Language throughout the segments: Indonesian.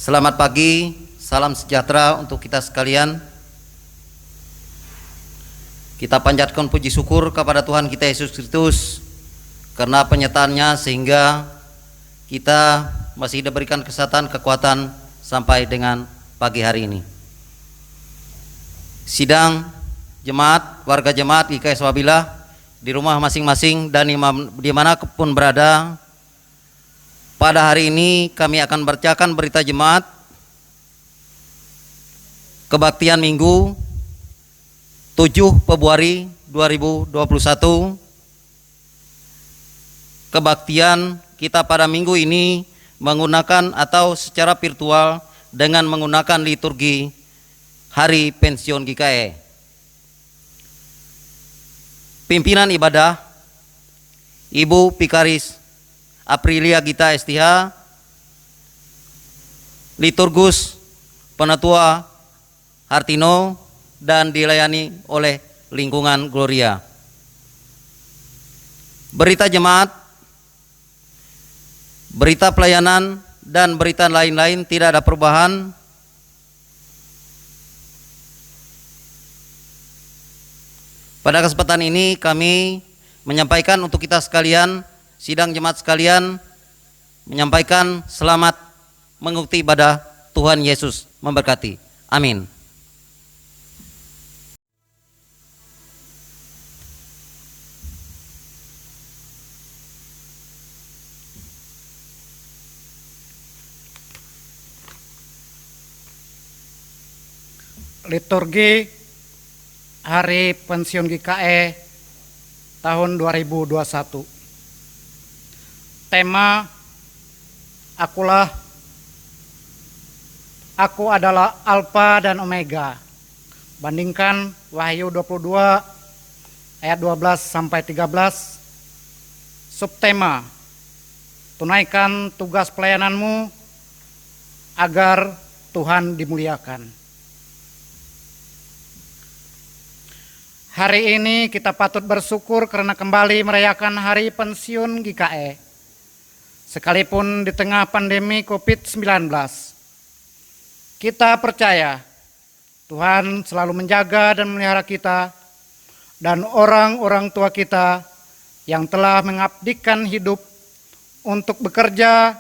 Selamat pagi, salam sejahtera untuk kita sekalian. Kita panjatkan puji syukur kepada Tuhan kita Yesus Kristus karena penyertaannya sehingga kita masih diberikan kesehatan, kekuatan sampai dengan pagi hari ini. Sidang jemaat, warga jemaat GKI Swabilah di rumah masing-masing dan dimanapun berada, pada hari ini kami akan bacakan berita jemaat kebaktian Minggu 7 Februari 2021. Kebaktian kita pada minggu ini menggunakan atau secara virtual dengan menggunakan liturgi Hari Pensiun GKI. Pimpinan ibadah Ibu Pikaris Aprilia Gita STH, Liturgus Penatua Hartino, dan dilayani oleh lingkungan Gloria. Berita jemaat, berita pelayanan, dan berita lain-lain tidak ada perubahan. Pada kesempatan ini kami menyampaikan untuk kita sekalian, sidang jemaat sekalian, menyampaikan selamat mengikuti ibadah. Tuhan Yesus memberkati. Amin. Liturgi Hari Pensiun GKI tahun 2021. Tema Aku adalah Alfa dan Omega. Bandingkan Wahyu 22 ayat 12 sampai 13. Subtema, tunaikan tugas pelayananmu agar Tuhan dimuliakan. Hari ini kita patut bersyukur karena kembali merayakan Hari Pensiun GKI. Sekalipun di tengah pandemi COVID-19, kita percaya Tuhan selalu menjaga dan memelihara kita dan orang-orang tua kita yang telah mengabdikan hidup untuk bekerja,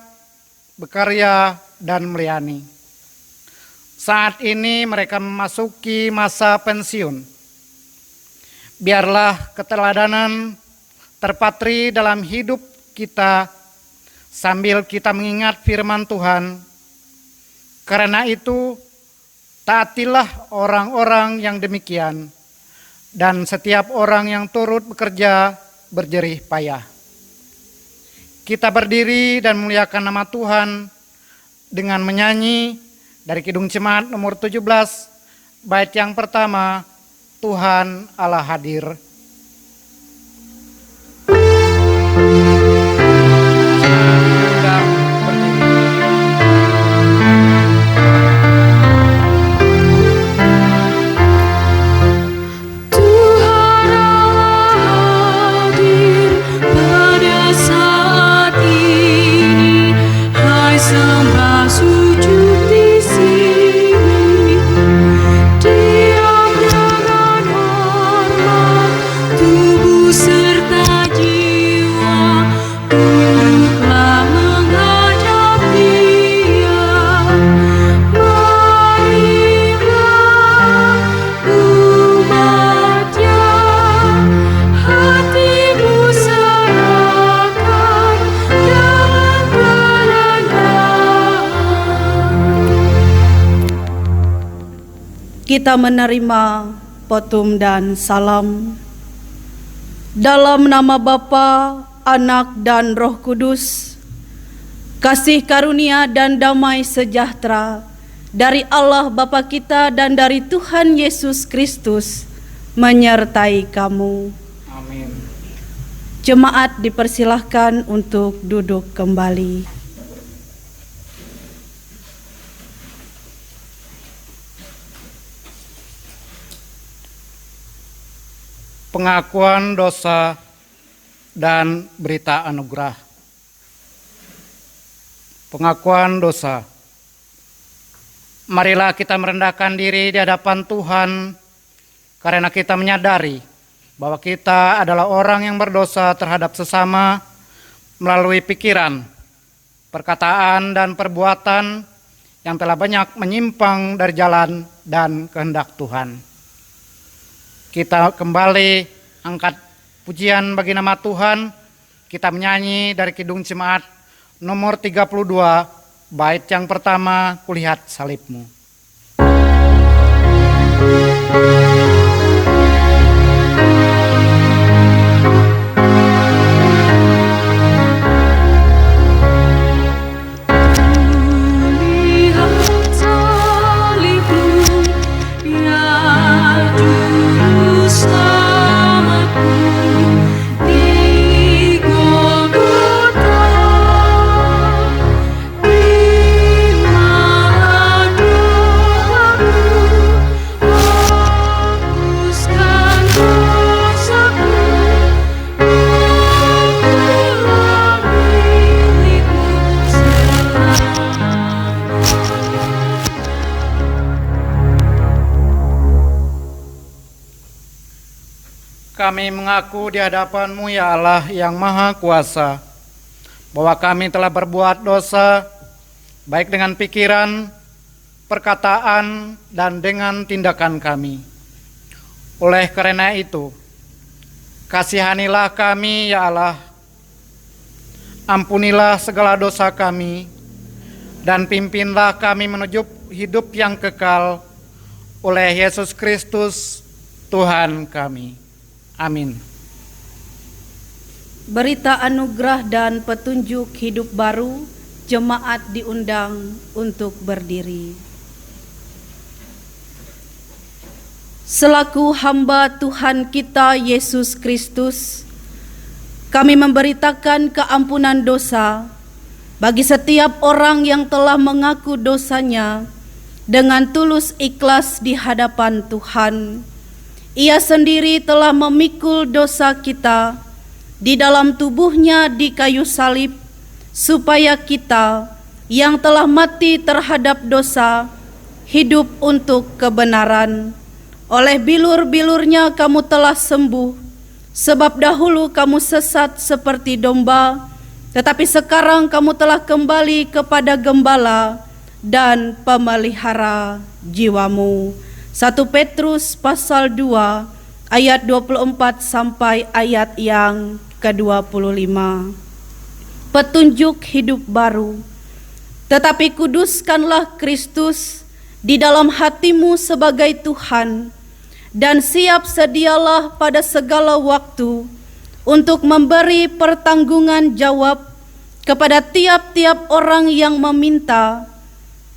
berkarya, dan melayani. Saat ini mereka memasuki masa pensiun. Biarlah keteladanan terpatri dalam hidup kita sambil kita mengingat firman Tuhan. Karena itu, taatilah orang-orang yang demikian, dan setiap orang yang turut bekerja berjerih payah. Kita berdiri dan memuliakan nama Tuhan dengan menyanyi dari Kidung Jemaat nomor 17, bait yang pertama, Tuhan Allah hadir. Kita menerima potum dan salam dalam nama Bapa, Anak, dan Roh Kudus. Kasih karunia dan damai sejahtera dari Allah Bapa kita dan dari Tuhan Yesus Kristus menyertai kamu. Amin. Jemaat dipersilahkan untuk duduk kembali. Pengakuan dosa dan berita anugerah. Pengakuan dosa. Marilah kita merendahkan diri di hadapan Tuhan karena kita menyadari bahwa kita adalah orang yang berdosa terhadap sesama melalui pikiran, perkataan, dan perbuatan yang telah banyak menyimpang dari jalan dan kehendak Tuhan. Kita kembali angkat pujian bagi nama Tuhan. Kita menyanyi dari Kidung Jemaat nomor 32, bait yang pertama, Kulihat Salibmu. Kami mengaku di hadapan-Mu ya Allah yang Maha Kuasa, bahwa kami telah berbuat dosa, baik dengan pikiran, perkataan, dan dengan tindakan kami. Oleh karena itu, kasihanilah kami ya Allah, ampunilah segala dosa kami, dan pimpinlah kami menuju hidup yang kekal oleh Yesus Kristus, Tuhan kami. Amin. Berita anugerah dan petunjuk hidup baru, jemaat diundang untuk berdiri. Selaku hamba Tuhan kita Yesus Kristus, kami memberitakan keampunan dosa bagi setiap orang yang telah mengaku dosanya dengan tulus ikhlas di hadapan Tuhan. Ia sendiri telah memikul dosa kita di dalam tubuhnya di kayu salib, supaya kita yang telah mati terhadap dosa hidup untuk kebenaran. Oleh bilur-bilurnya kamu telah sembuh, sebab dahulu kamu sesat seperti domba, tetapi sekarang kamu telah kembali kepada gembala dan pemelihara jiwamu. 1 Petrus pasal 2 ayat 24 sampai ayat yang ke-25. Petunjuk hidup baru. Tetapi kuduskanlah Kristus di dalam hatimu sebagai Tuhan, dan siap sedialah pada segala waktu untuk memberi pertanggungan jawab kepada tiap-tiap orang yang meminta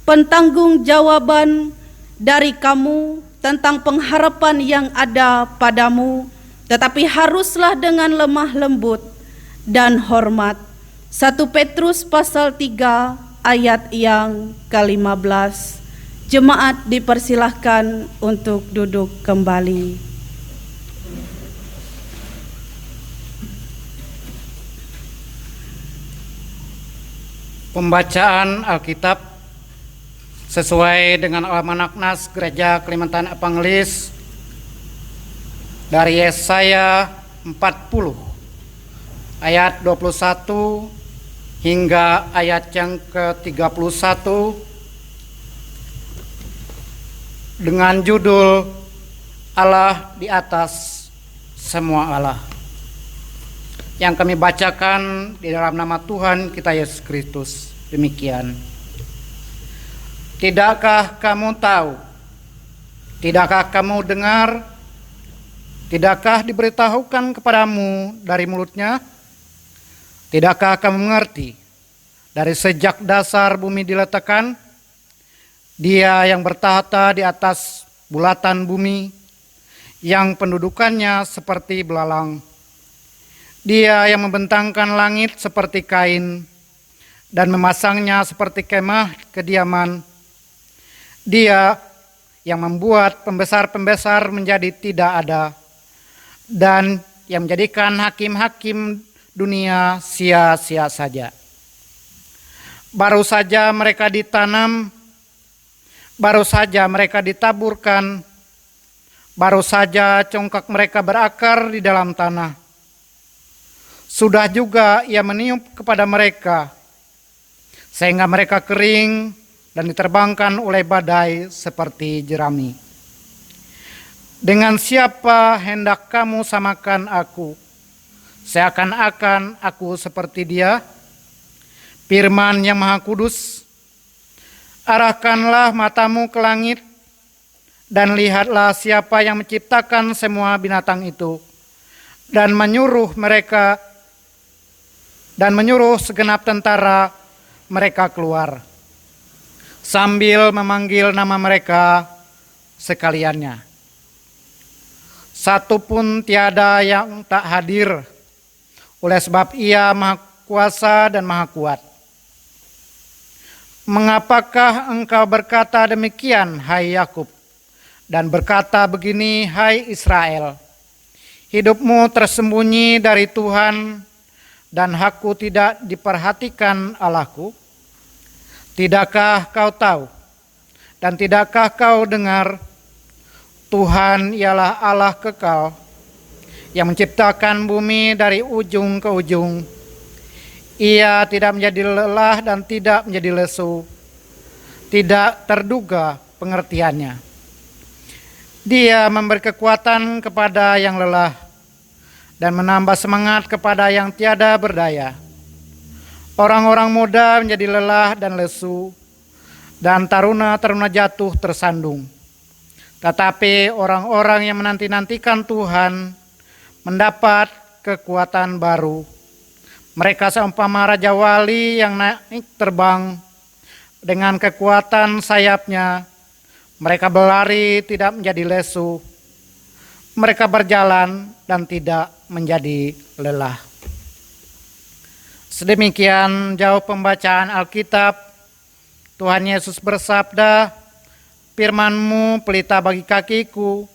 pertanggungjawaban dari kamu tentang pengharapan yang ada padamu, tetapi haruslah dengan lemah lembut dan hormat. 1 Petrus pasal 3 ayat yang ke-15. Jemaat dipersilahkan untuk duduk kembali. Pembacaan Alkitab sesuai dengan Almanak Nas Gereja Kalimantan Evangelis dari Yesaya 40 ayat 21 hingga ayat yang ke-31 dengan judul Allah di atas semua Allah, yang kami bacakan di dalam nama Tuhan kita Yesus Kristus. Demikian. Tidakkah kamu tahu? Tidakkah kamu dengar? Tidakkah diberitahukan kepadamu dari mulutnya? Tidakkah kamu mengerti? Dari sejak dasar bumi diletakkan, Dia yang bertahta di atas bulatan bumi, yang pendudukannya seperti belalang. Dia yang membentangkan langit seperti kain dan memasangnya seperti kemah kediaman. Dia yang membuat pembesar-pembesar menjadi tidak ada, dan yang menjadikan hakim-hakim dunia sia-sia saja. Baru saja mereka ditanam, baru saja mereka ditaburkan, baru saja congkak mereka berakar di dalam tanah. Sudah juga ia meniup kepada mereka, sehingga mereka kering dan diterbangkan oleh badai seperti jerami. Dengan siapa hendak kamu samakan aku? Seakan-akan aku seperti dia. Firman yang Maha Kudus, arahkanlah matamu ke langit dan lihatlah siapa yang menciptakan semua binatang itu dan menyuruh segenap tentara mereka keluar sambil memanggil nama mereka sekaliannya. Satu pun tiada yang tak hadir, oleh sebab ia Maha Kuasa dan Maha Kuat. Mengapakah engkau berkata demikian, hai Yakub, dan berkata begini, hai Israel? Hidupmu tersembunyi dari Tuhan, dan hakku tidak diperhatikan Allahku. Tidakkah kau tahu, dan tidakkah kau dengar, Tuhan ialah Allah kekal, yang menciptakan bumi dari ujung ke ujung. Ia tidak menjadi lelah dan tidak menjadi lesu, tidak terduga pengertiannya. Dia memberi kekuatan kepada yang lelah dan menambah semangat kepada yang tiada berdaya. Orang-orang muda menjadi lelah dan lesu, dan taruna-taruna jatuh tersandung. Tetapi orang-orang yang menanti-nantikan Tuhan mendapat kekuatan baru. Mereka seumpama raja wali yang naik terbang dengan kekuatan sayapnya. Mereka berlari tidak menjadi lesu. Mereka berjalan dan tidak menjadi lelah. Sedemikian jauh pembacaan Alkitab. Tuhan Yesus bersabda, firman-Mu pelita bagi kakiku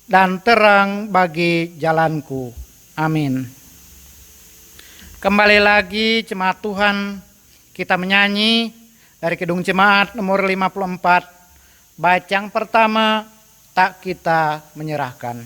dan terang bagi jalanku. Amin. Kembali lagi jemaat Tuhan, kita menyanyi dari Kidung Jemaat nomor 54, bait yang pertama, tak kita menyerahkan.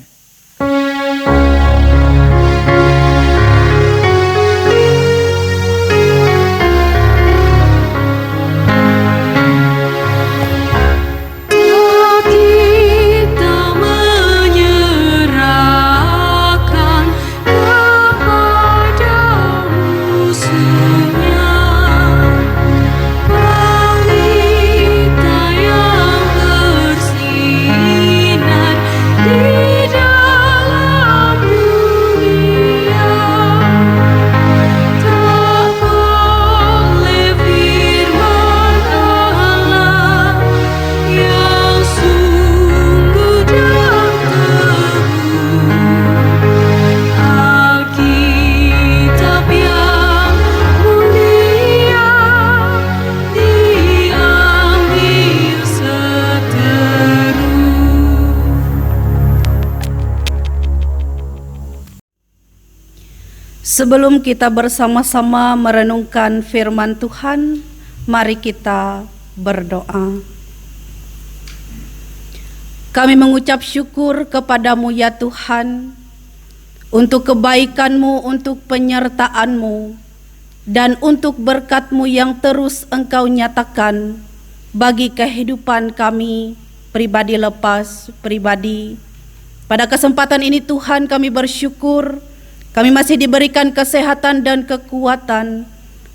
Sebelum kita bersama-sama merenungkan firman Tuhan, mari kita berdoa. Kami mengucap syukur kepadamu ya Tuhan, untuk kebaikan-Mu, untuk penyertaan-Mu, dan untuk berkat-Mu yang terus Engkau nyatakan bagi kehidupan kami, pribadi lepas pribadi. Pada kesempatan ini Tuhan, kami bersyukur kami masih diberikan kesehatan dan kekuatan,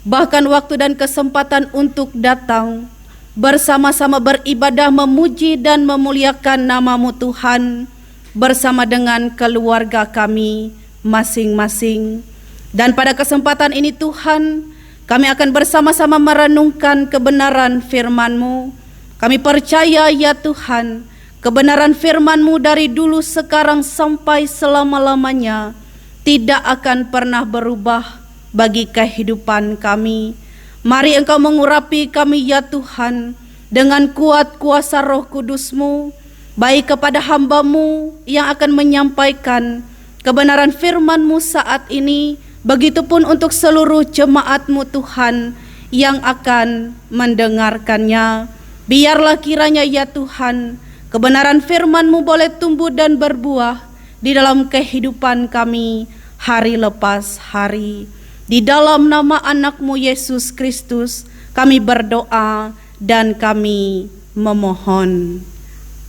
bahkan waktu dan kesempatan untuk datang bersama-sama beribadah, memuji dan memuliakan nama-Mu Tuhan, bersama dengan keluarga kami masing-masing. Dan pada kesempatan ini Tuhan, kami akan bersama-sama merenungkan kebenaran firman-Mu. Kami percaya ya Tuhan, kebenaran firman-Mu dari dulu, sekarang, sampai selama-lamanya tidak akan pernah berubah bagi kehidupan kami. Mari Engkau mengurapi kami ya Tuhan, dengan kuat kuasa Roh Kudus-Mu, baik kepada hamba-Mu yang akan menyampaikan kebenaran firman-Mu saat ini, begitupun untuk seluruh jemaat-Mu Tuhan yang akan mendengarkannya. Biarlah kiranya ya Tuhan, kebenaran firman-Mu boleh tumbuh dan berbuah di dalam kehidupan kami hari lepas hari. Di dalam nama anak-Mu Yesus Kristus kami berdoa dan kami memohon.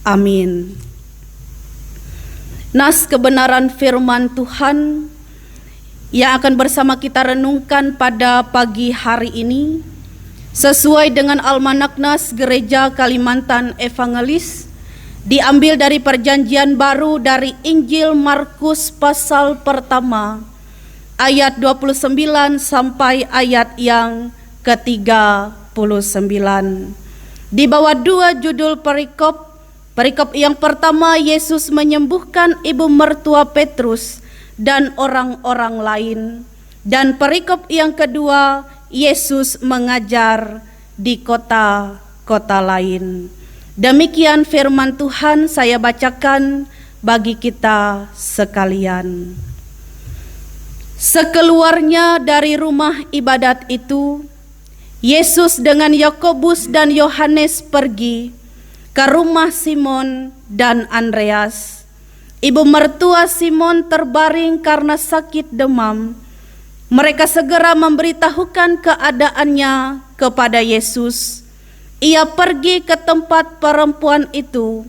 Amin. Nas kebenaran firman Tuhan yang akan bersama kita renungkan pada pagi hari ini sesuai dengan Almanak Nas Gereja Kalimantan Evangelis, diambil dari Perjanjian Baru dari Injil Markus pasal pertama ayat 29 sampai ayat yang ke-39. Di bawah dua judul perikop. Perikop yang pertama, Yesus menyembuhkan ibu mertua Petrus dan orang-orang lain. Dan perikop yang kedua, Yesus mengajar di kota-kota lain. Demikian firman Tuhan, saya bacakan bagi kita sekalian. Sekeluarnya dari rumah ibadat itu, Yesus dengan Yakobus dan Yohanes pergi ke rumah Simon dan Andreas. Ibu mertua Simon terbaring karena sakit demam. Mereka segera memberitahukan keadaannya kepada Yesus. Ia pergi ke tempat perempuan itu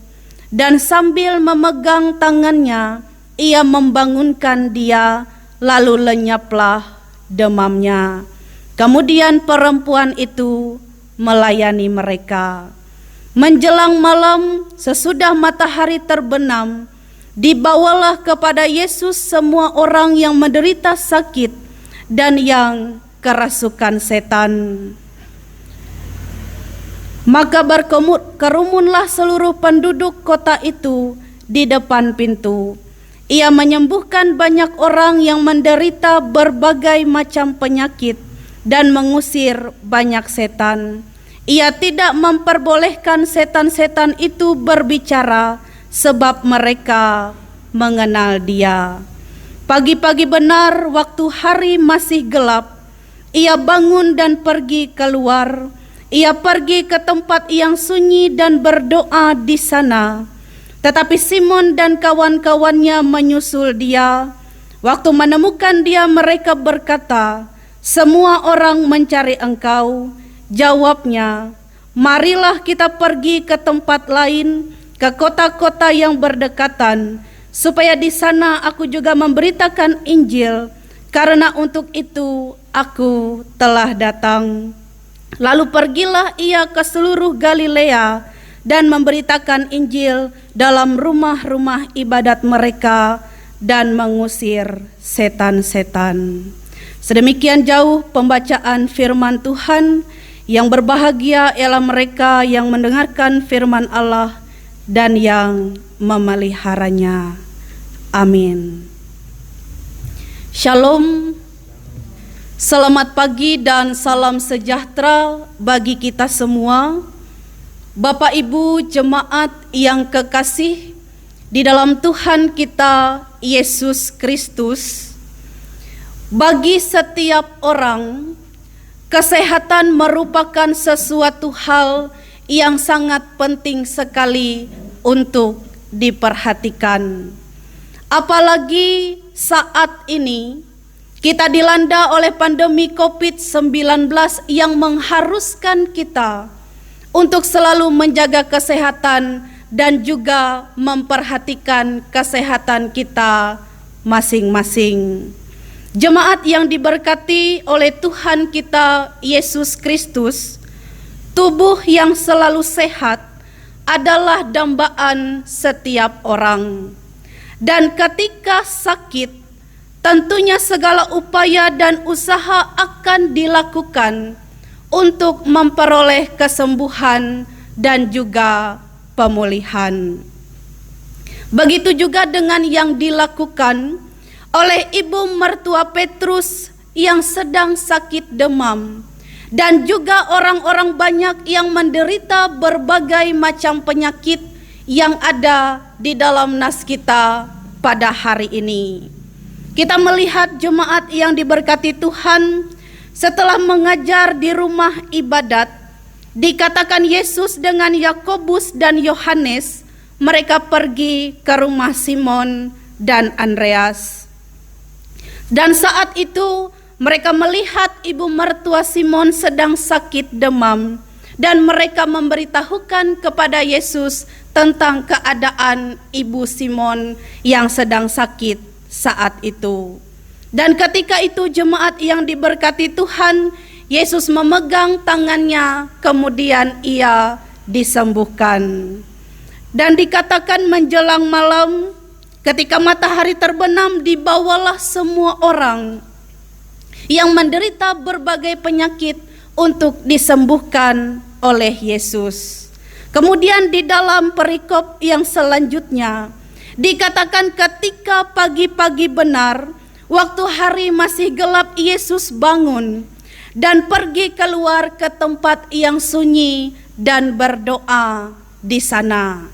dan sambil memegang tangannya, ia membangunkan dia, lalu lenyaplah demamnya. Kemudian perempuan itu melayani mereka. Menjelang malam, sesudah matahari terbenam, dibawalah kepada Yesus semua orang yang menderita sakit dan yang kerasukan setan. Maka berkerumunlah seluruh penduduk kota itu di depan pintu. Ia menyembuhkan banyak orang yang menderita berbagai macam penyakit dan mengusir banyak setan. Ia tidak memperbolehkan setan-setan itu berbicara sebab mereka mengenal Dia. Pagi-pagi benar waktu hari masih gelap, ia bangun dan pergi keluar. Ia pergi ke tempat yang sunyi dan berdoa di sana. Tetapi Simon dan kawan-kawannya menyusul dia. Waktu menemukan dia, mereka berkata, "Semua orang mencari Engkau." Jawabnya, "Marilah kita pergi ke tempat lain, ke kota-kota yang berdekatan, supaya di sana aku juga memberitakan Injil, karena untuk itu aku telah datang." Lalu pergilah ia ke seluruh Galilea dan memberitakan Injil dalam rumah-rumah ibadat mereka dan mengusir setan-setan. Sedemikian jauh pembacaan firman Tuhan. Yang berbahagia ialah mereka yang mendengarkan firman Allah dan yang memeliharanya. Amin. Shalom. Selamat pagi dan salam sejahtera bagi kita semua. Bapak Ibu jemaat yang kekasih di dalam Tuhan kita Yesus Kristus. Bagi setiap orang, kesehatan merupakan sesuatu hal yang sangat penting sekali untuk diperhatikan. Apalagi saat ini kita dilanda oleh pandemi COVID-19 yang mengharuskan kita untuk selalu menjaga kesehatan dan juga memperhatikan kesehatan kita masing-masing. Jemaat yang diberkati oleh Tuhan kita Yesus Kristus, tubuh yang selalu sehat adalah dambaan setiap orang. Dan ketika sakit, tentunya segala upaya dan usaha akan dilakukan untuk memperoleh kesembuhan dan juga pemulihan. Begitu juga dengan yang dilakukan oleh ibu mertua Petrus yang sedang sakit demam, dan juga orang-orang banyak yang menderita berbagai macam penyakit yang ada di dalam nas kita pada hari ini. Kita melihat jemaat yang diberkati Tuhan setelah mengajar di rumah ibadat dikatakan Yesus dengan Yakobus dan Yohanes, mereka pergi ke rumah Simon dan Andreas. Dan saat itu mereka melihat ibu mertua Simon sedang sakit demam, dan mereka memberitahukan kepada Yesus tentang keadaan ibu Simon yang sedang sakit saat itu. Dan ketika itu jemaat yang diberkati Tuhan, Yesus memegang tangannya, kemudian ia disembuhkan. Dan dikatakan menjelang malam, ketika matahari terbenam, dibawalah semua orang yang menderita berbagai penyakit untuk disembuhkan oleh Yesus. Kemudian di dalam perikop yang selanjutnya dikatakan ketika pagi-pagi benar, waktu hari masih gelap, Yesus bangun dan pergi keluar ke tempat yang sunyi dan berdoa di sana.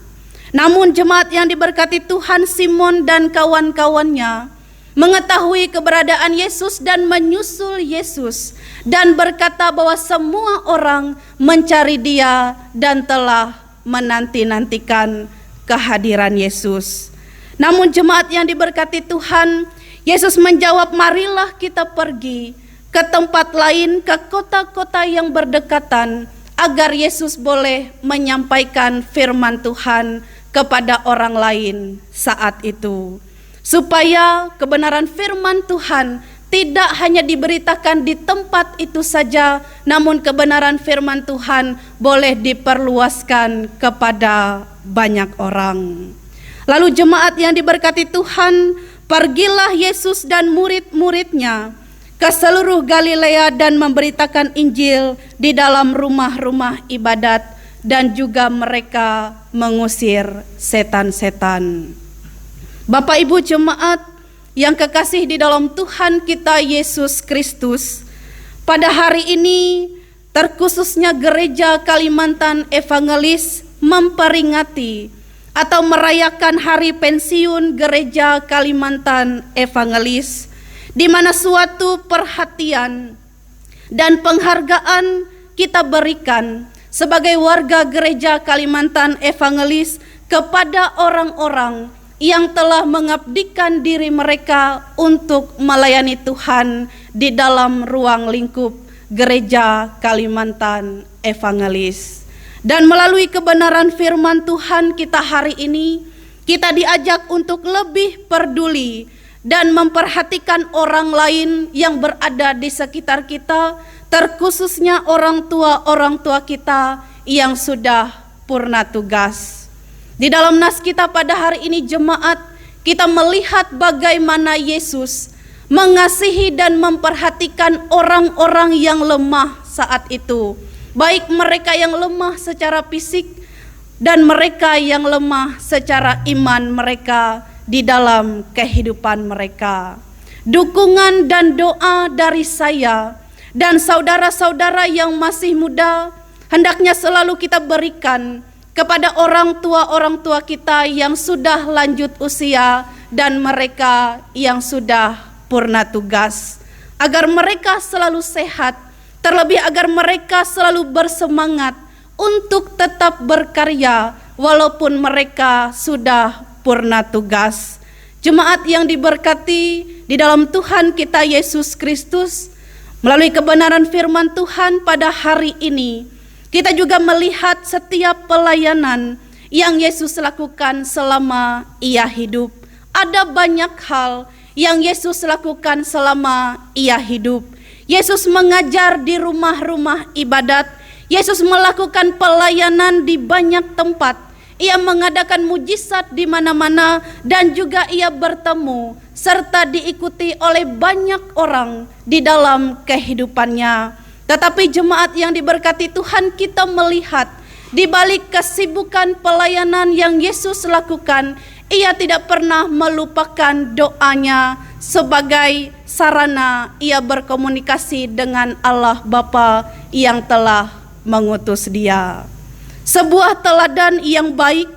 Namun jemaat yang diberkati Tuhan, Simon dan kawan-kawannya mengetahui keberadaan Yesus dan menyusul Yesus dan berkata bahwa semua orang mencari dia dan telah menanti-nantikan kehadiran Yesus. Namun jemaat yang diberkati Tuhan, Yesus menjawab, marilah kita pergi ke tempat lain, ke kota-kota yang berdekatan, agar Yesus boleh menyampaikan firman Tuhan kepada orang lain saat itu, supaya kebenaran firman Tuhan tidak hanya diberitakan di tempat itu saja, namun kebenaran firman Tuhan boleh diperluaskan kepada banyak orang. Lalu jemaat yang diberkati Tuhan, pergilah Yesus dan murid-muridnya ke seluruh Galilea dan memberitakan Injil di dalam rumah-rumah ibadat, dan juga mereka mengusir setan-setan. Bapak Ibu jemaat yang kekasih di dalam Tuhan kita Yesus Kristus, pada hari ini terkhususnya Gereja Kalimantan Evangelis memperingati atau merayakan hari pensiun Gereja Kalimantan Evangelis, di mana suatu perhatian dan penghargaan kita berikan sebagai warga Gereja Kalimantan Evangelis kepada orang-orang yang telah mengabdikan diri mereka untuk melayani Tuhan di dalam ruang lingkup Gereja Kalimantan Evangelis. Dan melalui kebenaran firman Tuhan kita hari ini, kita diajak untuk lebih peduli dan memperhatikan orang lain yang berada di sekitar kita, terkhususnya orang tua kita yang sudah purna tugas. Di dalam nas kita pada hari ini jemaat, kita melihat bagaimana Yesus mengasihi dan memperhatikan orang-orang yang lemah saat itu, baik mereka yang lemah secara fisik dan mereka yang lemah secara iman mereka di dalam kehidupan mereka. Dukungan dan doa dari saya dan saudara-saudara yang masih muda hendaknya selalu kita berikan kepada orang tua kita yang sudah lanjut usia dan mereka yang sudah purna tugas, agar mereka selalu sehat, terlebih agar mereka selalu bersemangat untuk tetap berkarya walaupun mereka sudah purna tugas. Jemaat yang diberkati di dalam Tuhan kita Yesus Kristus, melalui kebenaran firman Tuhan pada hari ini, kita juga melihat setiap pelayanan yang Yesus lakukan selama ia hidup. Ada banyak hal yang Yesus lakukan selama ia hidup. Yesus mengajar di rumah-rumah ibadat. Yesus melakukan pelayanan di banyak tempat. Ia mengadakan mujizat di mana-mana dan juga ia bertemu serta diikuti oleh banyak orang di dalam kehidupannya. Tetapi jemaat yang diberkati Tuhan, kita melihat di balik kesibukan pelayanan yang Yesus lakukan, ia tidak pernah melupakan doanya sebagai sarana ia berkomunikasi dengan Allah Bapa yang telah mengutus dia. Sebuah teladan yang baik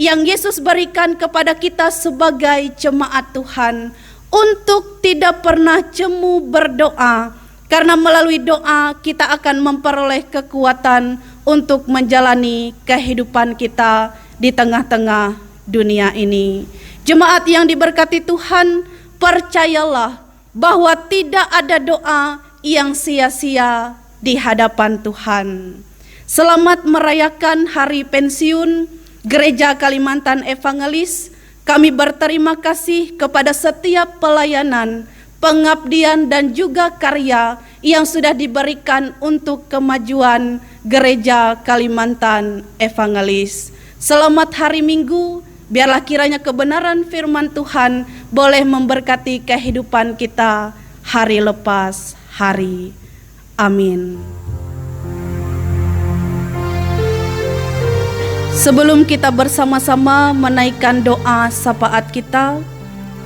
yang Yesus berikan kepada kita sebagai jemaat Tuhan untuk tidak pernah jemu berdoa karena melalui doa kita akan memperoleh kekuatan untuk menjalani kehidupan kita di tengah-tengah dunia ini. Jemaat yang diberkati Tuhan, percayalah bahwa tidak ada doa yang sia-sia di hadapan Tuhan. Selamat merayakan hari pensiun Gereja Kalimantan Evangelis. Kami berterima kasih kepada setiap pelayanan, pengabdian dan juga karya yang sudah diberikan untuk kemajuan Gereja Kalimantan Evangelis. Selamat hari Minggu, biarlah kiranya kebenaran firman Tuhan boleh memberkati kehidupan kita hari lepas hari. Amin. Sebelum kita bersama-sama menaikkan doa syafaat kita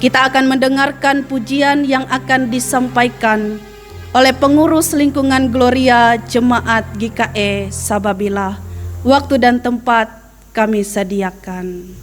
akan mendengarkan pujian yang akan disampaikan oleh pengurus lingkungan Gloria Jemaat GKE Sababila. Waktu dan tempat kami sediakan.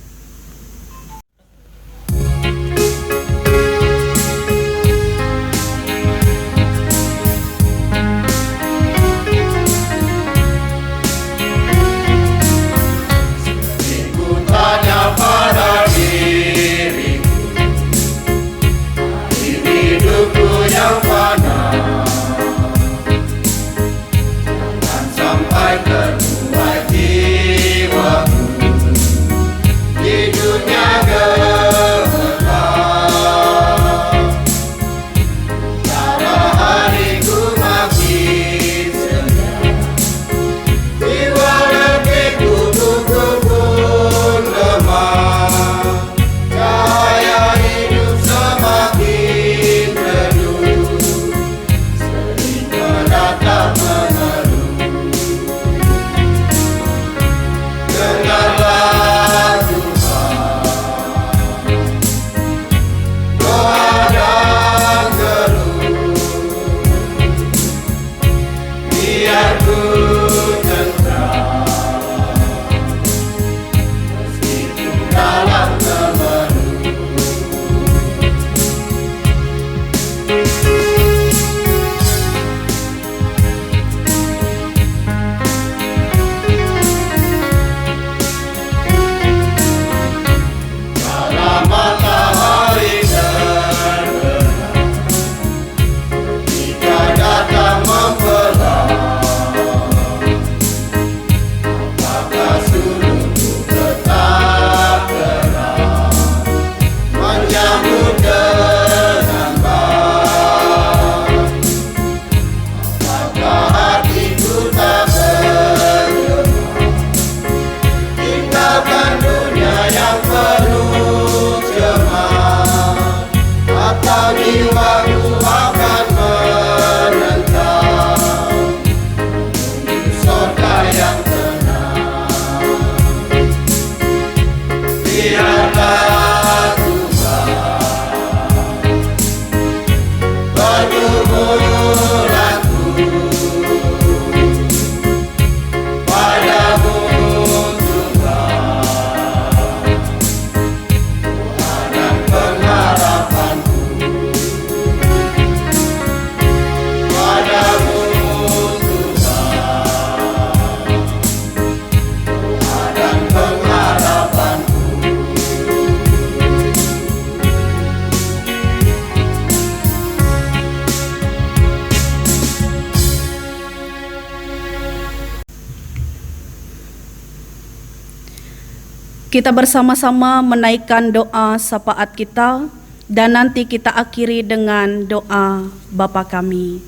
Kita bersama-sama menaikkan doa syafaat kita dan nanti kita akhiri dengan doa Bapa kami.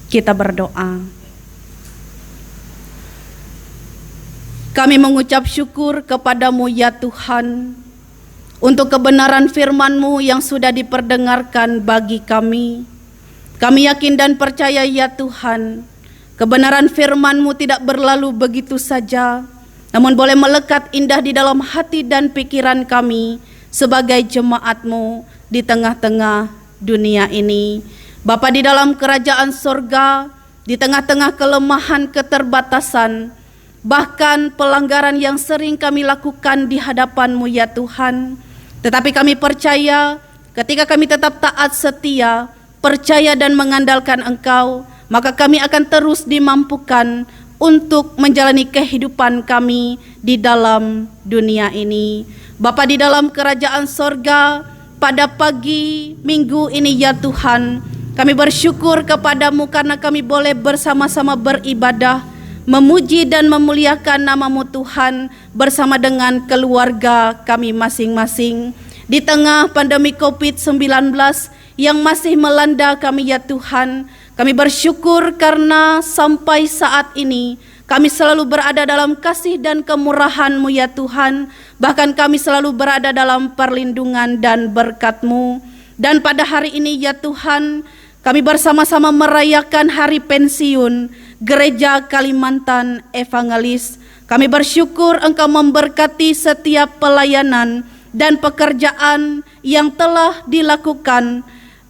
Kita berdoa. Kami mengucap syukur kepadamu ya Tuhan untuk kebenaran firman-Mu yang sudah diperdengarkan bagi kami. Kami yakin dan percaya ya Tuhan, kebenaran firman-Mu tidak berlalu begitu saja, namun boleh melekat indah di dalam hati dan pikiran kami sebagai jemaat-Mu di tengah-tengah dunia ini. Bapa di dalam kerajaan sorga, di tengah-tengah kelemahan keterbatasan, bahkan pelanggaran yang sering kami lakukan di hadapan-Mu ya Tuhan, tetapi kami percaya ketika kami tetap taat setia, percaya dan mengandalkan Engkau, maka kami akan terus dimampukan untuk menjalani kehidupan kami di dalam dunia ini. Bapa di dalam kerajaan sorga, pada pagi minggu ini ya Tuhan, kami bersyukur kepadamu karena kami boleh bersama-sama beribadah, memuji dan memuliakan nama-Mu Tuhan bersama dengan keluarga kami masing-masing. Di tengah pandemi COVID-19 yang masih melanda kami ya Tuhan, kami bersyukur karena sampai saat ini kami selalu berada dalam kasih dan kemurahan-Mu ya Tuhan. Bahkan kami selalu berada dalam perlindungan dan berkat-Mu. Dan pada hari ini ya Tuhan, kami bersama-sama merayakan hari pensiun Gereja Kalimantan Evangelis. Kami bersyukur Engkau memberkati setiap pelayanan dan pekerjaan yang telah dilakukan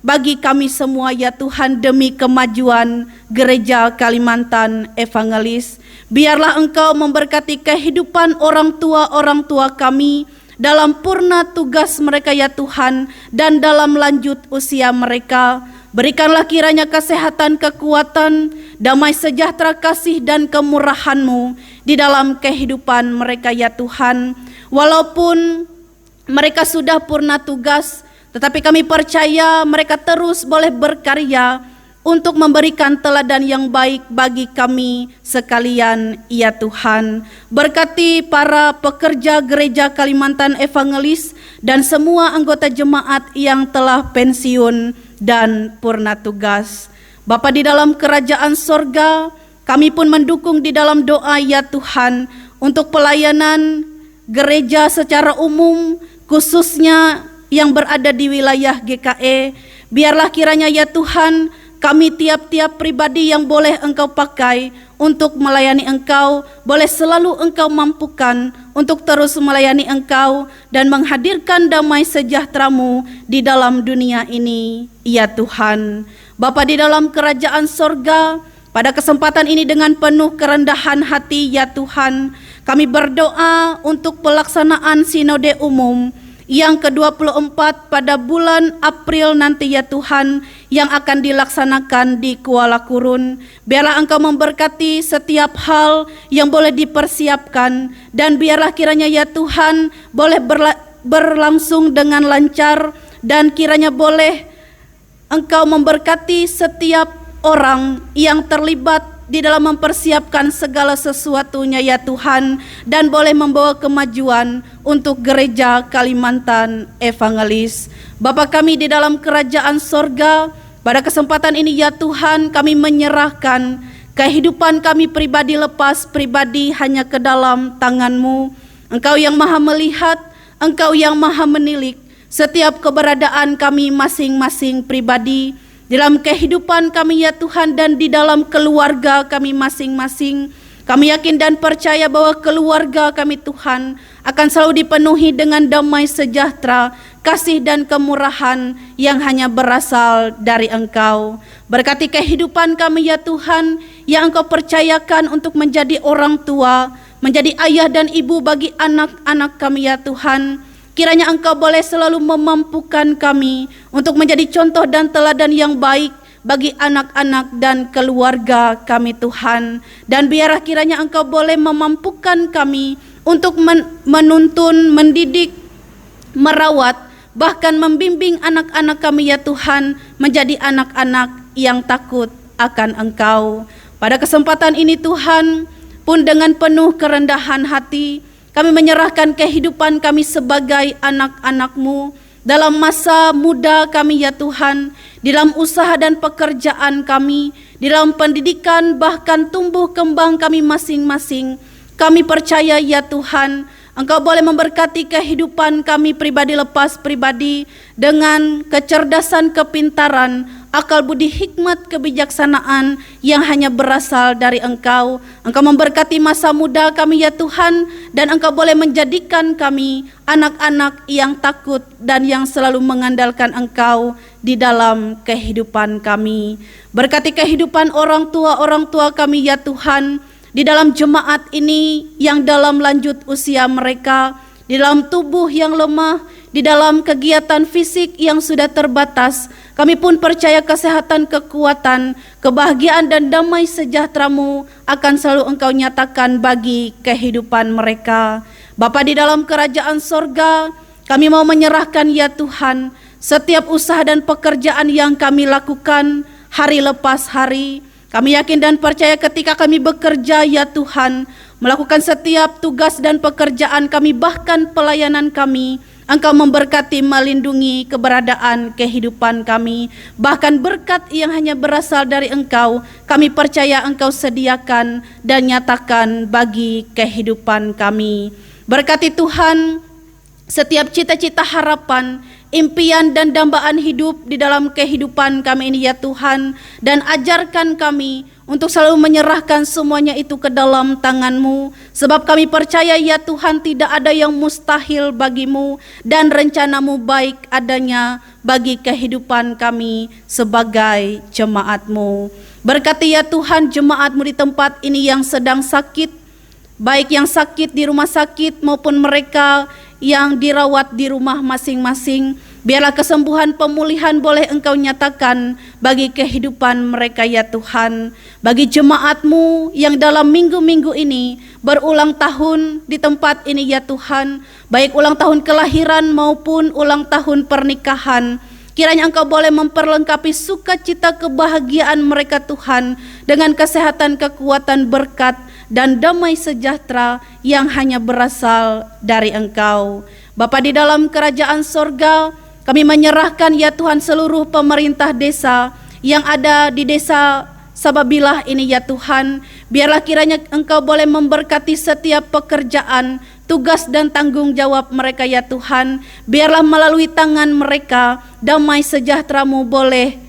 bagi kami semua ya Tuhan, demi kemajuan Gereja Kalimantan Evangelis. Biarlah Engkau memberkati kehidupan orang tua kami dalam purna tugas mereka ya Tuhan, dan dalam lanjut usia mereka. Berikanlah kiranya kesehatan, kekuatan, damai sejahtera, kasih dan kemurahan-Mu di dalam kehidupan mereka ya Tuhan. Walaupun mereka sudah purna tugas, tetapi kami percaya mereka terus boleh berkarya untuk memberikan teladan yang baik bagi kami sekalian ya Tuhan. Berkati para pekerja Gereja Kalimantan Evangelis dan semua anggota jemaat yang telah pensiun dan purna tugas. Bapa di dalam kerajaan sorga, kami pun mendukung di dalam doa ya Tuhan untuk pelayanan gereja secara umum, khususnya yang berada di wilayah GKE. Biarlah kiranya ya Tuhan, kami tiap-tiap pribadi yang boleh Engkau pakai untuk melayani Engkau, boleh selalu Engkau mampukan untuk terus melayani Engkau dan menghadirkan damai sejahtera-Mu di dalam dunia ini ya Tuhan. Bapa di dalam kerajaan sorga, pada kesempatan ini dengan penuh kerendahan hati ya Tuhan, kami berdoa untuk pelaksanaan sinode umum yang ke-24 pada bulan April nanti ya Tuhan, yang akan dilaksanakan di Kuala Kurun. Biarlah Engkau memberkati setiap hal yang boleh dipersiapkan, dan biarlah kiranya ya Tuhan boleh berlangsung dengan lancar, dan kiranya boleh Engkau memberkati setiap orang yang terlibat di dalam mempersiapkan segala sesuatunya ya Tuhan, dan boleh membawa kemajuan untuk Gereja Kalimantan Evangelis. Bapa kami di dalam kerajaan sorga, pada kesempatan ini ya Tuhan, kami menyerahkan kehidupan kami pribadi lepas pribadi hanya ke dalam tangan-Mu. Engkau yang maha melihat, Engkau yang maha menilik setiap keberadaan kami masing-masing pribadi, dalam kehidupan kami ya Tuhan, dan di dalam keluarga kami masing-masing. Kami yakin dan percaya bahwa keluarga kami Tuhan akan selalu dipenuhi dengan damai sejahtera, kasih dan kemurahan yang hanya berasal dari Engkau. Berkati kehidupan kami ya Tuhan, yang Engkau percayakan untuk menjadi orang tua, menjadi ayah dan ibu bagi anak-anak kami ya Tuhan. Kiranya Engkau boleh selalu memampukan kami untuk menjadi contoh dan teladan yang baik bagi anak-anak dan keluarga kami Tuhan. Dan biarlah kiranya Engkau boleh memampukan kami untuk menuntun, mendidik, merawat, bahkan membimbing anak-anak kami ya Tuhan menjadi anak-anak yang takut akan Engkau. Pada kesempatan ini Tuhan, pun dengan penuh kerendahan hati, kami menyerahkan kehidupan kami sebagai anak-anak-Mu dalam masa muda kami ya Tuhan, dalam usaha dan pekerjaan kami, dalam pendidikan, bahkan tumbuh kembang kami masing-masing. Kami percaya ya Tuhan, Engkau boleh memberkati kehidupan kami pribadi lepas pribadi dengan kecerdasan, kepintaran, akal budi, hikmat, kebijaksanaan yang hanya berasal dari Engkau. Engkau memberkati masa muda kami ya Tuhan, dan Engkau boleh menjadikan kami anak-anak yang takut dan yang selalu mengandalkan Engkau di dalam kehidupan kami. Berkati kehidupan orang tua kami ya Tuhan, di dalam jemaat ini yang dalam lanjut usia mereka. di dalam tubuh yang lemah, di dalam kegiatan fisik yang sudah terbatas. Kami pun percaya kesehatan, kekuatan, kebahagiaan dan damai sejahtera-Mu akan selalu Engkau nyatakan bagi kehidupan mereka. Bapa di dalam kerajaan sorga, kami mau menyerahkan ya Tuhan setiap usaha dan pekerjaan yang kami lakukan hari lepas hari. Kami yakin dan percaya ketika kami bekerja ya Tuhan, melakukan setiap tugas dan pekerjaan kami, bahkan pelayanan kami, Engkau memberkati, melindungi keberadaan kehidupan kami. Bahkan berkat yang hanya berasal dari Engkau, kami percaya Engkau sediakan dan nyatakan bagi kehidupan kami. Berkati Tuhan setiap cita-cita, harapan, impian dan dambaan hidup di dalam kehidupan kami ini ya Tuhan. Dan ajarkan kami untuk selalu menyerahkan semuanya itu ke dalam tangan-Mu. Sebab kami percaya ya Tuhan, tidak ada yang mustahil bagi-Mu, dan rencana-Mu baik adanya bagi kehidupan kami sebagai jemaat-Mu. Berkati ya Tuhan jemaat-Mu di tempat ini yang sedang sakit, baik yang sakit di rumah sakit maupun mereka yang dirawat di rumah masing-masing. Biarlah kesembuhan, pemulihan boleh Engkau nyatakan bagi kehidupan mereka ya Tuhan. Bagi jemaat-Mu yang dalam minggu-minggu ini berulang tahun di tempat ini ya Tuhan, baik ulang tahun kelahiran maupun ulang tahun pernikahan, kiranya Engkau boleh memperlengkapi sukacita kebahagiaan mereka Tuhan dengan kesehatan, kekuatan, berkat dan damai sejahtera yang hanya berasal dari Engkau. Bapa di dalam kerajaan sorga, kami menyerahkan ya Tuhan seluruh pemerintah desa yang ada di desa Sababilah ini ya Tuhan. Biarlah kiranya Engkau boleh memberkati setiap pekerjaan, tugas dan tanggung jawab mereka ya Tuhan. Biarlah melalui tangan mereka damai sejahtera-Mu boleh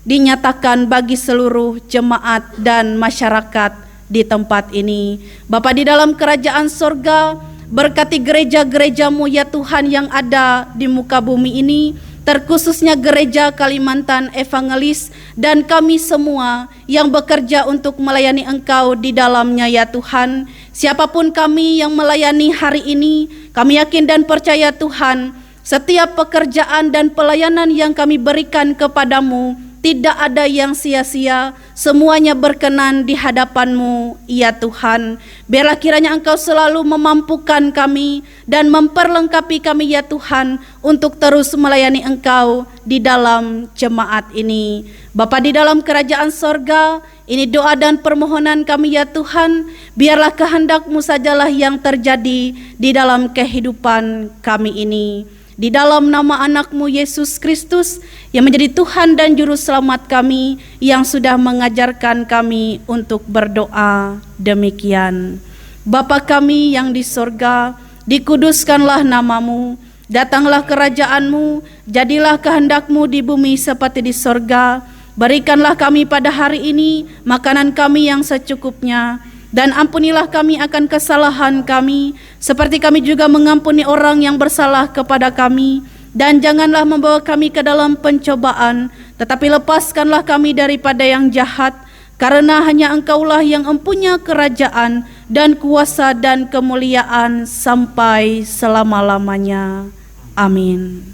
dinyatakan bagi seluruh jemaat dan masyarakat di tempat ini. Bapa di dalam kerajaan sorga, berkati gereja-gereja-Mu ya Tuhan yang ada di muka bumi ini, terkhususnya gereja Kalimantan Evangelis dan kami semua yang bekerja untuk melayani Engkau di dalamnya ya Tuhan. Siapapun kami yang melayani hari ini, kami yakin dan percaya Tuhan, setiap pekerjaan dan pelayanan yang kami berikan kepadamu tidak ada yang sia-sia, semuanya berkenan di hadapan-Mu ya Tuhan. Biarlah kiranya Engkau selalu memampukan kami dan memperlengkapi kami ya Tuhan untuk terus melayani Engkau di dalam jemaat ini. Bapa di dalam kerajaan sorga, ini doa dan permohonan kami ya Tuhan. Biarlah kehendak-Mu sajalah yang terjadi di dalam kehidupan kami ini. Di dalam nama anak-Mu Yesus Kristus yang menjadi Tuhan dan Juru Selamat kami, yang sudah mengajarkan kami untuk berdoa demikian. Bapa kami yang di sorga, dikuduskanlah nama-Mu, datanglah kerajaan-Mu, jadilah kehendak-Mu di bumi seperti di sorga. Berikanlah kami pada hari ini makanan kami yang secukupnya, dan ampunilah kami akan kesalahan kami, seperti kami juga mengampuni orang yang bersalah kepada kami. Dan janganlah membawa kami ke dalam pencobaan, tetapi lepaskanlah kami daripada yang jahat. Karena hanya Engkaulah yang empunya kerajaan dan kuasa dan kemuliaan sampai selama-lamanya. Amin.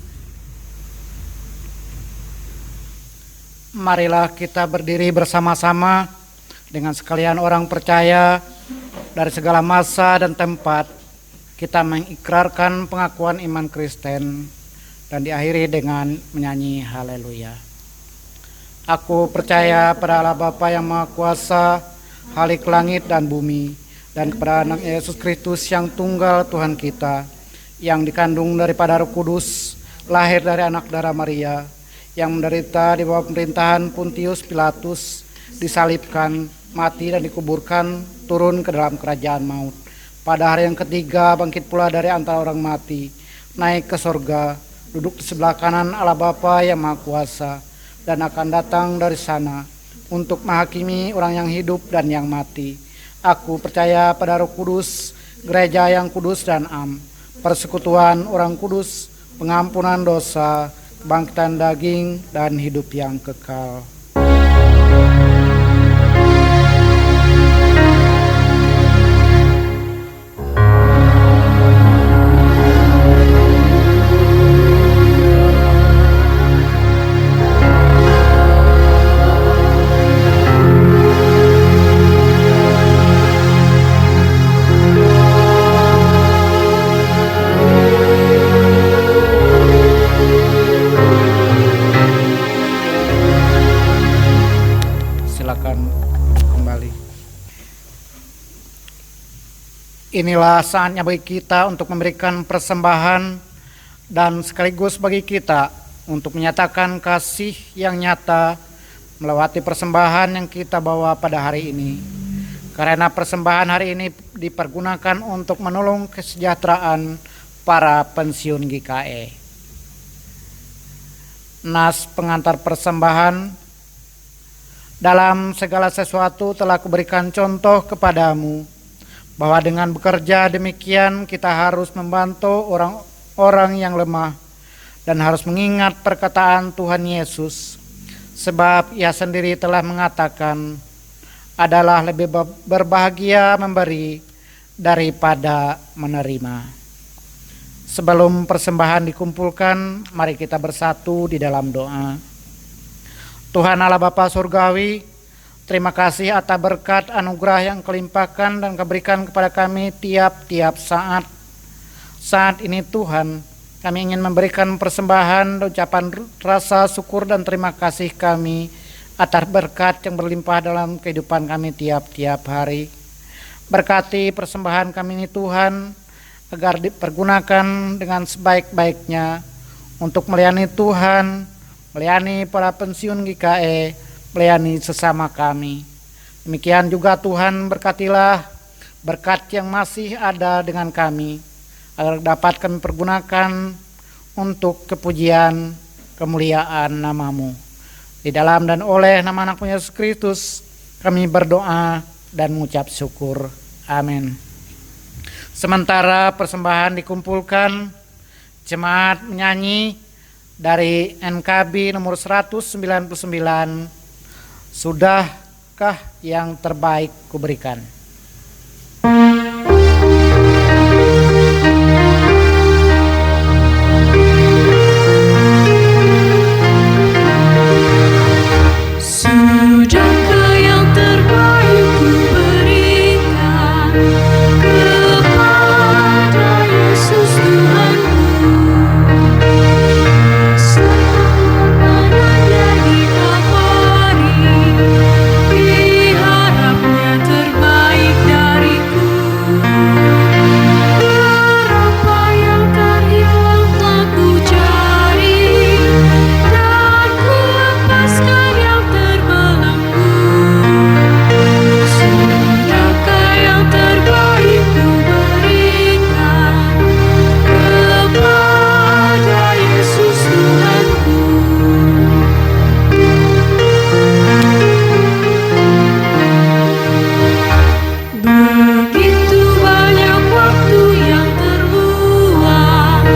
Marilah kita berdiri bersama-sama dengan sekalian orang percaya dari segala masa dan tempat. Kita mengikrarkan pengakuan iman Kristen dan diakhiri dengan menyanyi haleluya. Aku percaya pada Allah Bapa yang Maha Kuasa, Khalik langit dan bumi, dan kepada anak Yesus Kristus yang tunggal Tuhan kita, yang dikandung daripada Roh Kudus, lahir dari anak darah Maria, yang menderita di bawah pemerintahan Pontius Pilatus, disalibkan, mati dan dikuburkan, turun ke dalam kerajaan maut. Pada hari yang ketiga bangkit pula dari antara orang mati, naik ke sorga, duduk di sebelah kanan Allah Bapa yang Maha Kuasa, dan akan datang dari sana untuk menghakimi orang yang hidup dan yang mati. Aku percaya pada Roh Kudus, gereja yang kudus dan am, persekutuan orang kudus, pengampunan dosa, kebangkitan daging, dan hidup yang kekal. inilah saatnya bagi kita untuk memberikan persembahan dan sekaligus bagi kita untuk menyatakan kasih yang nyata melewati persembahan yang kita bawa pada hari ini. Karena persembahan hari ini dipergunakan untuk menolong kesejahteraan para pensiun GKE. Nas pengantar persembahan, dalam segala sesuatu telah kuberikan contoh kepadamu, bahwa dengan bekerja demikian kita harus membantu orang-orang yang lemah dan harus mengingat perkataan Tuhan Yesus, sebab Ia sendiri telah mengatakan, adalah lebih berbahagia memberi daripada menerima. Sebelum persembahan dikumpulkan, mari kita bersatu di dalam doa. Tuhan Allah Bapa Surgawi, terima kasih atas berkat anugerah yang Kau-limpahkan dan Kau-berikan kepada kami tiap-tiap saat. Saat ini Tuhan, kami ingin memberikan persembahan, ucapan rasa syukur dan terima kasih kami atas berkat yang berlimpah dalam kehidupan kami tiap-tiap hari. Berkati persembahan kami ini Tuhan, agar dipergunakan dengan sebaik-baiknya untuk melayani Tuhan, melayani para pensiun GKE, melayani sesama kami. Demikian juga Tuhan, berkatilah berkat yang masih ada dengan kami, agar dapat kami pergunakan untuk kepujian, kemuliaan nama-Mu. Di dalam dan oleh nama anak-Mu Yesus Kristus, kami berdoa dan mengucap syukur. Amin. Sementara persembahan dikumpulkan, jemaat menyanyi dari NKB nomor 199, Sudahkah yang terbaik kuberikan. Sudahkah yang terbaik kuberikan kepada Yesus Tuhanku, sepanjang hidup hari, diharapnya terbaik dariku. Berapa yang terhilang telah ku cari, dan ku lepaskan yang terbelenggu. Sudahkah yang terbaik ku berikan kepada Yesus Tuhanku. Begitu banyak waktu yang terluang,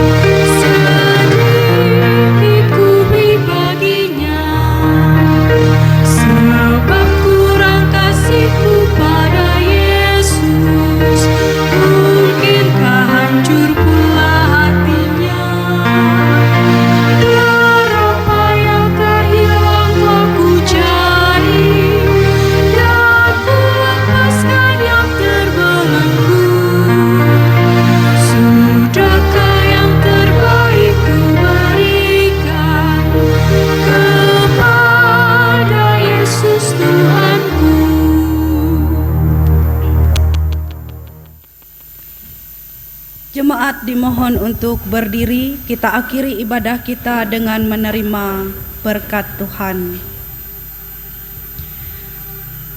sedikit ku beri baginya, sebab kurang kasihku pada Yesus, mungkinkah hancur pula hatinya. Berapa yang terhilang telah ku cari, dan ku lepaskan yang terbelenggu. Sudahkah yang terbaik ku berikan kepada Yesus Tuhanku. Jemaat dimohon untuk berdiri, kita akhiri ibadah kita dengan menerima berkat Tuhan.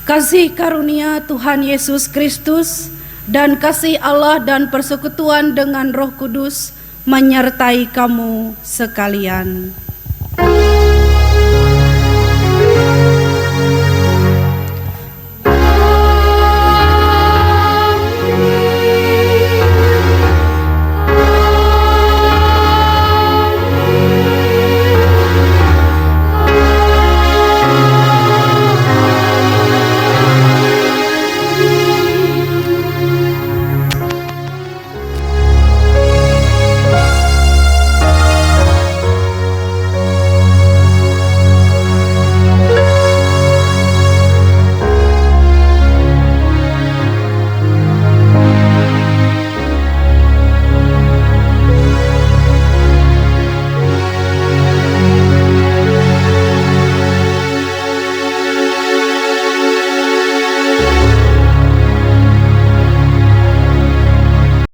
Kasih karunia Tuhan Yesus Kristus dan kasih Allah dan persekutuan dengan Roh Kudus menyertai kamu sekalian.